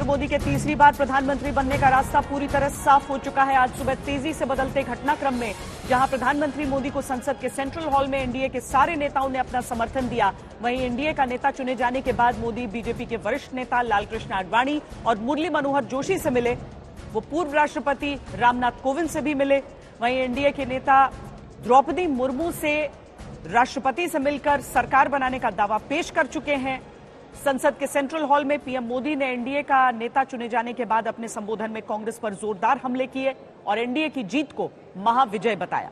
नरेंद्र मोदी के तीसरी बार प्रधानमंत्री बनने का रास्ता पूरी तरह साफ हो चुका है। आज सुबह तेजी से बदलते घटनाक्रम में जहां प्रधानमंत्री मोदी को संसद के सेंट्रल हॉल में एनडीए के सारे नेताओं ने अपना समर्थन दिया, वहीं एनडीए का नेता चुने जाने के बाद मोदी बीजेपी के वरिष्ठ नेता लालकृष्ण आडवाणी और मुरली मनोहर जोशी से मिले। वो पूर्व राष्ट्रपति रामनाथ कोविंद से भी मिले। वहीं एनडीए के नेता द्रौपदी मुर्मू से राष्ट्रपति से मिलकर सरकार बनाने का दावा पेश कर चुके हैं। संसद के सेंट्रल हॉल में पीएम मोदी ने एनडीए का नेता चुने जाने के बाद अपने संबोधन में कांग्रेस पर जोरदार हमले किए और एनडीए की जीत को महाविजय बताया।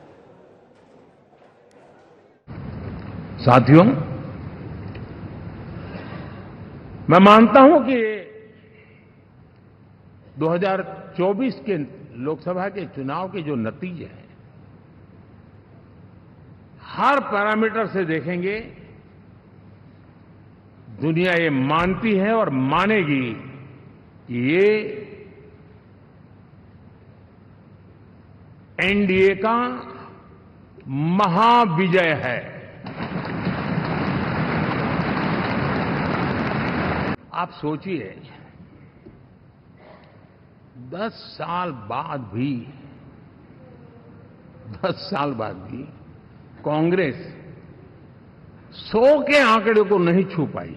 साथियों, मैं मानता हूं कि 2024 के लोकसभा के चुनाव के जो नतीजे हैं, हर पैरामीटर से देखेंगे, दुनिया ये मानती है और मानेगी कि ये एनडीए का महाविजय है। आप सोचिए, 10 साल बाद भी कांग्रेस 100 के आंकड़े को नहीं छू पाई।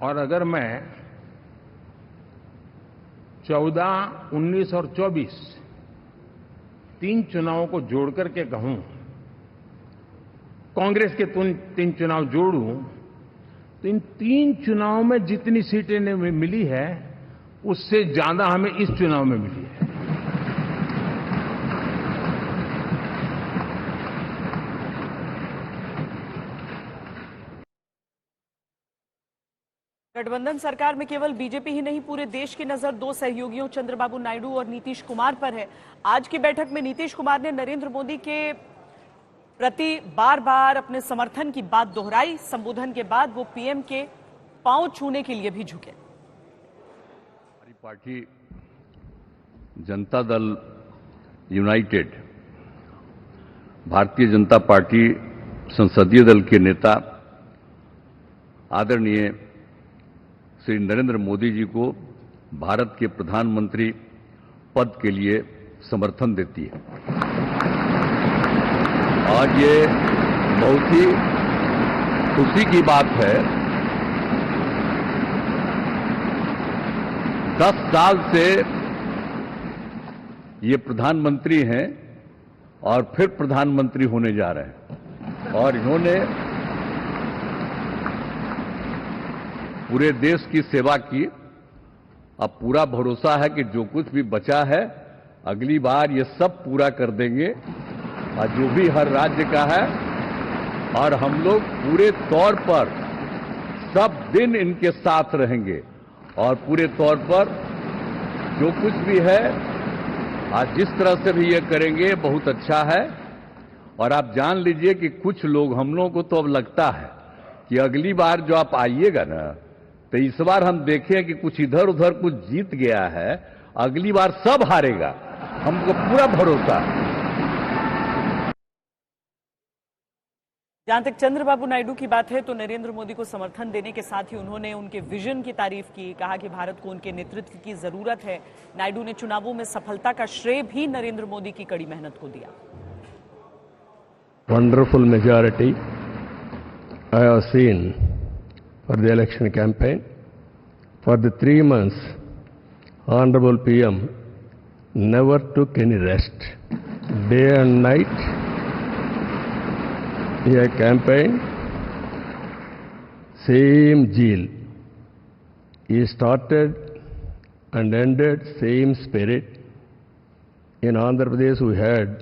और अगर मैं 14, 19 और 24 तीन चुनावों को जोड़ करके कहूं, कांग्रेस के 3 चुनाव जोड़ूं, तो इन 3 चुनावों में जितनी सीटें मिली है, उससे ज्यादा हमें इस चुनाव में मिली है। गठबंधन सरकार में केवल बीजेपी ही नहीं, पूरे देश की नजर 2 सहयोगियों चंद्रबाबू नायडू और नीतीश कुमार पर है। आज की बैठक में नीतीश कुमार ने नरेंद्र मोदी के प्रति बार बार अपने समर्थन की बात दोहराई। संबोधन के बाद वो पीएम के पांव छूने के लिए भी झुके। हमारी party Janata Dal United, Bharatiya Janata party संसदीय दल के नेता आदरणीय श्री नरेंद्र मोदी जी को भारत के प्रधानमंत्री पद के लिए समर्थन देती है। आज ये बहुत ही खुशी की बात है। 10 साल से ये प्रधानमंत्री हैं और फिर प्रधानमंत्री होने जा रहे हैं और इन्होंने पूरे देश की सेवा की। अब पूरा भरोसा है कि जो कुछ भी बचा है अगली बार ये सब पूरा कर देंगे, और जो भी हर राज्य का है, और हम लोग पूरे तौर पर सब दिन इनके साथ रहेंगे और पूरे तौर पर जो कुछ भी है आज जिस तरह से भी ये करेंगे बहुत अच्छा है। और आप जान लीजिए कि कुछ लोग, हम लोगों को तो अब लगता है कि अगली बार जो आप आइएगा ना, तो इस बार हम देखें कि कुछ इधर उधर कुछ जीत गया है, अगली बार सब हारेगा, हमको पूरा भरोसा है। जहां तक चंद्रबाबू नायडू की बात है, तो नरेंद्र मोदी को समर्थन देने के साथ ही उन्होंने उनके विजन की तारीफ की। कहा कि भारत को उनके नेतृत्व की जरूरत है। नायडू ने चुनावों में सफलता का श्रेय भी नरेंद्र मोदी की कड़ी मेहनत को दिया। Wonderful majority I have seen for the election campaign. For the 3 months, Honorable PM never took any rest. Day and night, he had campaigned, same zeal. He started and ended same spirit. In Andhra Pradesh, we had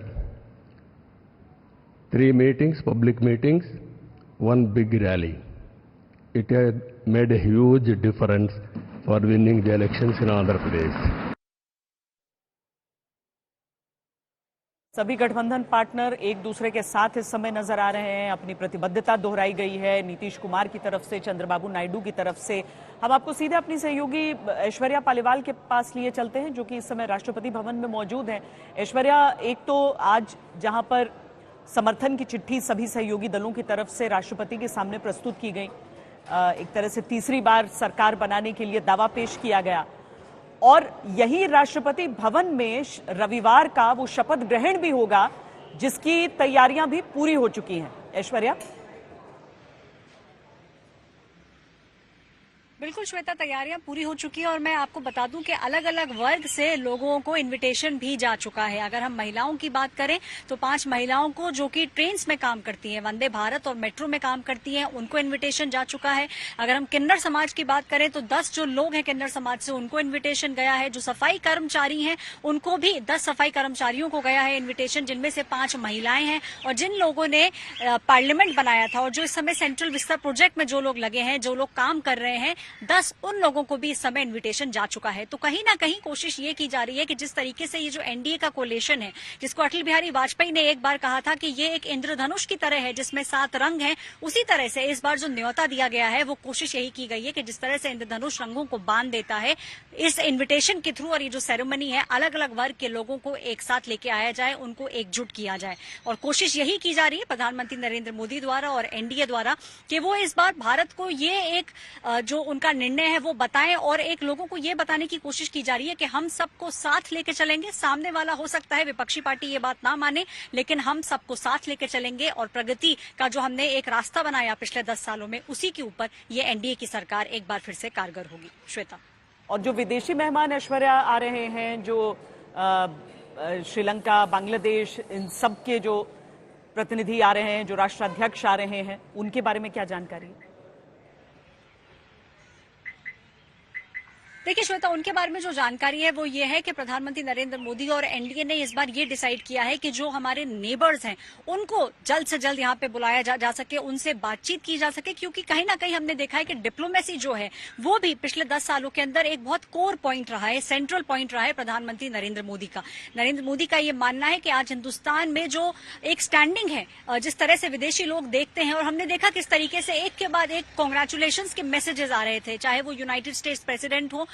3 meetings, public meetings, 1 big rally. It had made a huge difference for winning the elections in Andhra Pradesh. सभी गठबंधन partner एक दूसरे के साथ इस समय नजर आ रहे हैं। अपनी प्रतिबद्धता दोहराई गई है नीतीश कुमार की तरफ से, चंद्रबाबू नायडू की तरफ से। हम आपको सीधे अपनी सहयोगी ऐश्वर्या पालीवाल के पास लिए चलते हैं, जो कि इस समय राष्ट्रपति भवन में मौजूद हैं। ऐश्वर्या, एक तो आज जहां पर समर्थन की चिट्ठी सभी सहयोगी दलों की तरफ से राष्ट्रपति के सामने प्रस्तुत की गई। एक तरह से तीसरी बार सरकार बनाने के लिए दावा पेश किया गया और यही राष्ट्रपति भवन में रविवार का वो शपथ ग्रहण भी होगा, जिसकी तैयारियां भी पूरी हो चुकी हैं। ऐश्वर्या। बिल्कुल श्वेता, तैयारियां पूरी हो चुकी है और मैं आपको बता दूं कि अलग अलग वर्ग से लोगों को इनविटेशन भी जा चुका है। अगर हम महिलाओं की बात करें तो 5 महिलाओं को जो कि ट्रेन्स में काम करती हैं, वंदे भारत और मेट्रो में काम करती हैं, उनको इनविटेशन जा चुका है। अगर हम किन्नर समाज की बात करें तो 10 जो लोग हैं किन्नर समाज से, उनको इन्विटेशन गया है। जो सफाई कर्मचारी हैं उनको भी 10 सफाई कर्मचारियों को गया है इन्विटेशन, जिनमें से 5 महिलाएं हैं। और जिन लोगों ने पार्लियामेंट बनाया था और जो इस समय सेंट्रल विस्तार प्रोजेक्ट में जो लोग लगे हैं, जो लोग काम कर रहे हैं, 10 उन लोगों को भी इस समय इनविटेशन जा चुका है। तो कहीं ना कहीं कोशिश ये की जा रही है कि जिस तरीके से ये जो एनडीए का कोलिशन है, जिसको अटल बिहारी वाजपेयी ने एक बार कहा था कि ये एक इंद्रधनुष की तरह है जिसमें 7 रंग हैं, उसी तरह से इस बार जो न्योता दिया गया है वो कोशिश यही की गई है कि जिस तरह से इंद्रधनुष रंगों को बांध देता है, इस इन्विटेशन के थ्रू और ये जो सेरेमनी है, अलग अलग वर्ग के लोगों को एक साथ लेके आया जाए, उनको एकजुट किया जाए। और कोशिश यही की जा रही है प्रधानमंत्री नरेंद्र मोदी द्वारा और एनडीए द्वारा कि वो इस बार भारत को ये एक जो उनका निर्णय है वो बताएं और एक लोगों को ये बताने की कोशिश की जा रही है कि हम सबको साथ लेके चलेंगे। सामने वाला हो सकता है विपक्षी पार्टी ये बात ना माने, लेकिन हम सबको साथ लेके चलेंगे और प्रगति का जो हमने एक रास्ता बनाया पिछले 10 सालों में, उसी के ऊपर ये एनडीए की सरकार एक बार फिर से कारगर होगी। श्वेता। और जो विदेशी मेहमान ऐश्वर्या आ रहे हैं, जो श्रीलंका, बांग्लादेश, इन सब के जो प्रतिनिधि आ रहे हैं, जो राष्ट्राध्यक्ष आ रहे हैं, उनके बारे में क्या जानकारी है? देखिए श्वेता, उनके बारे में जो जानकारी है वो ये है कि प्रधानमंत्री नरेंद्र मोदी और एनडीए ने इस बार ये डिसाइड किया है कि जो हमारे नेबर्स हैं उनको जल्द से जल्द यहाँ पे बुलाया जा सके, उनसे बातचीत की जा सके, क्योंकि कहीं ना कहीं हमने देखा है कि डिप्लोमेसी जो है वो भी पिछले 10 सालों के अंदर एक बहुत कोर पॉइंट रहा है, सेंट्रल पॉइंट रहा है प्रधानमंत्री नरेंद्र मोदी का। नरेंद्र मोदी का ये मानना है कि आज हिंदुस्तान में जो एक स्टैंडिंग है, जिस तरह से विदेशी लोग देखते हैं, और हमने देखा किस तरीके से एक के बाद एक कॉन्ग्रेचुलेशंस के मैसेजेस आ रहे थे, चाहे वो यूनाइटेड स्टेट्स प्रेसिडेंट हो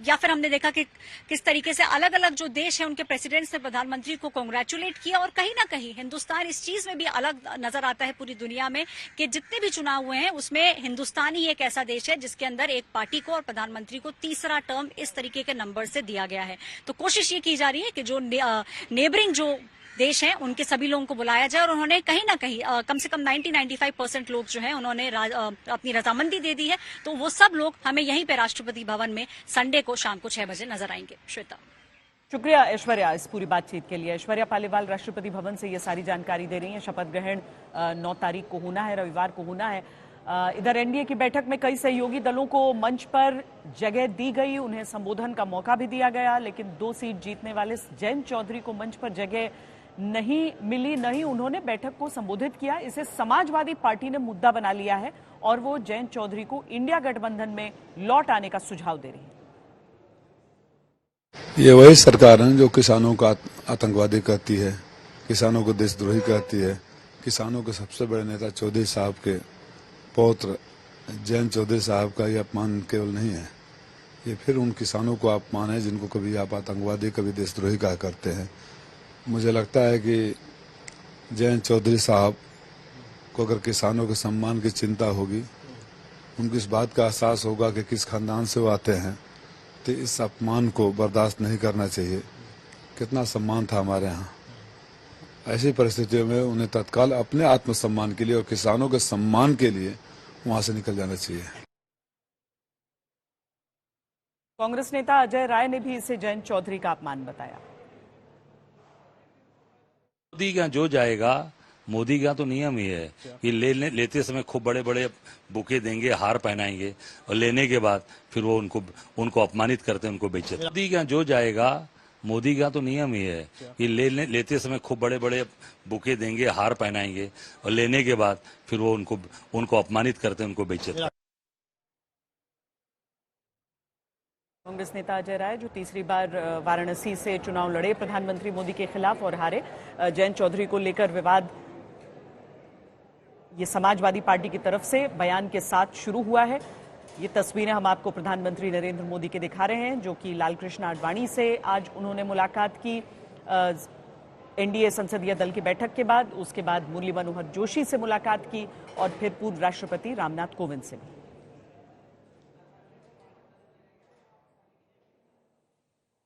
या फिर हमने देखा कि किस तरीके से अलग अलग जो देश हैं उनके प्रेसिडेंट्स ने प्रधानमंत्री को कांग्रेचुलेट किया। और कहीं ना कहीं हिंदुस्तान इस चीज में भी अलग नजर आता है पूरी दुनिया में कि जितने भी चुनाव हुए हैं उसमें हिंदुस्तान ही एक ऐसा देश है जिसके अंदर एक पार्टी को और प्रधानमंत्री को तीसरा टर्म इस तरीके के नंबर से दिया गया है। तो कोशिश ये की जा रही है कि जो नेबरिंग जो देश हैं उनके सभी लोगों को बुलाया जाए। और उन्होंने कहीं ना कहीं कम से कम 90-95% लोग जो हैं उन्होंने अपनी रजामंदी दे दी है। तो वो सब लोग हमें यहीं पे राष्ट्रपति भवन में संडे को शाम को 6 बजे नजर आएंगे। श्वेता। शुक्रिया ऐश्वर्या इस पूरी बातचीत के लिए। ऐश्वर्या पालीवाल राष्ट्रपति भवन से ये सारी जानकारी दे रही हैं। शपथ ग्रहण 9 तारीख को होना है, रविवार को होना है। इधर एनडीए की बैठक में कई सहयोगी दलों को मंच पर जगह दी गई, उन्हें संबोधन का मौका भी दिया गया, लेकिन 2 सीट जीतने वाले जयंत चौधरी को मंच पर जगह नहीं मिली, नहीं उन्होंने बैठक को संबोधित किया। इसे समाजवादी पार्टी ने मुद्दा बना लिया है और वो जयंत चौधरी को इंडिया गठबंधन में लौट आने का सुझाव दे रही है। ये वही सरकार है जो किसानों को आतंकवादी कहती है, किसानों को देशद्रोही कहती है। किसानों के सबसे बड़े नेता चौधरी साहब के पौत्र जयंत चौधरी साहब का ये अपमान केवल नहीं है, ये फिर उन किसानों को अपमान है जिनको कभी आप आतंकवादी कभी देशद्रोही कहा करते हैं। मुझे लगता है कि जयंत चौधरी साहब को अगर किसानों के सम्मान की चिंता होगी, उनको इस बात का एहसास होगा कि किस खानदान से वो आते हैं, तो इस अपमान को बर्दाश्त नहीं करना चाहिए। कितना सम्मान था हमारे यहाँ, ऐसी परिस्थितियों में उन्हें तत्काल अपने आत्मसम्मान के लिए और किसानों के सम्मान के लिए वहां से निकल जाना चाहिए। कांग्रेस नेता अजय राय ने भी इसे जयंत चौधरी का अपमान बताया। मोदी का जो जाएगा, मोदी का तो नियम ही है कि लेते समय खूब बड़े बड़े बुके देंगे, हार पहनाएंगे और लेने के बाद फिर वो उनको अपमानित करते हैं, उनको बेइज्जत। मोदी का जो जाएगा, मोदी का तो नियम ही है कि लेते समय खूब बड़े बड़े बुके देंगे, हार पहनाएंगे और लेने के बाद फिर वो उनको अपमानित करते हैं, उनको बेइज्जत। कांग्रेस नेता अजय राय जो तीसरी बार वाराणसी से चुनाव लड़े प्रधानमंत्री मोदी के खिलाफ और हारे। जयंत चौधरी को लेकर विवाद ये समाजवादी पार्टी की तरफ से बयान के साथ शुरू हुआ है। ये तस्वीरें हम आपको प्रधानमंत्री नरेंद्र मोदी के दिखा रहे हैं, जो कि लालकृष्ण आडवाणी से आज उन्होंने मुलाकात की। एनडीए संसदीय दल की बैठक के बाद उसके बाद मुरली मनोहर जोशी से मुलाकात की और फिर पूर्व राष्ट्रपति रामनाथ कोविंद से भी।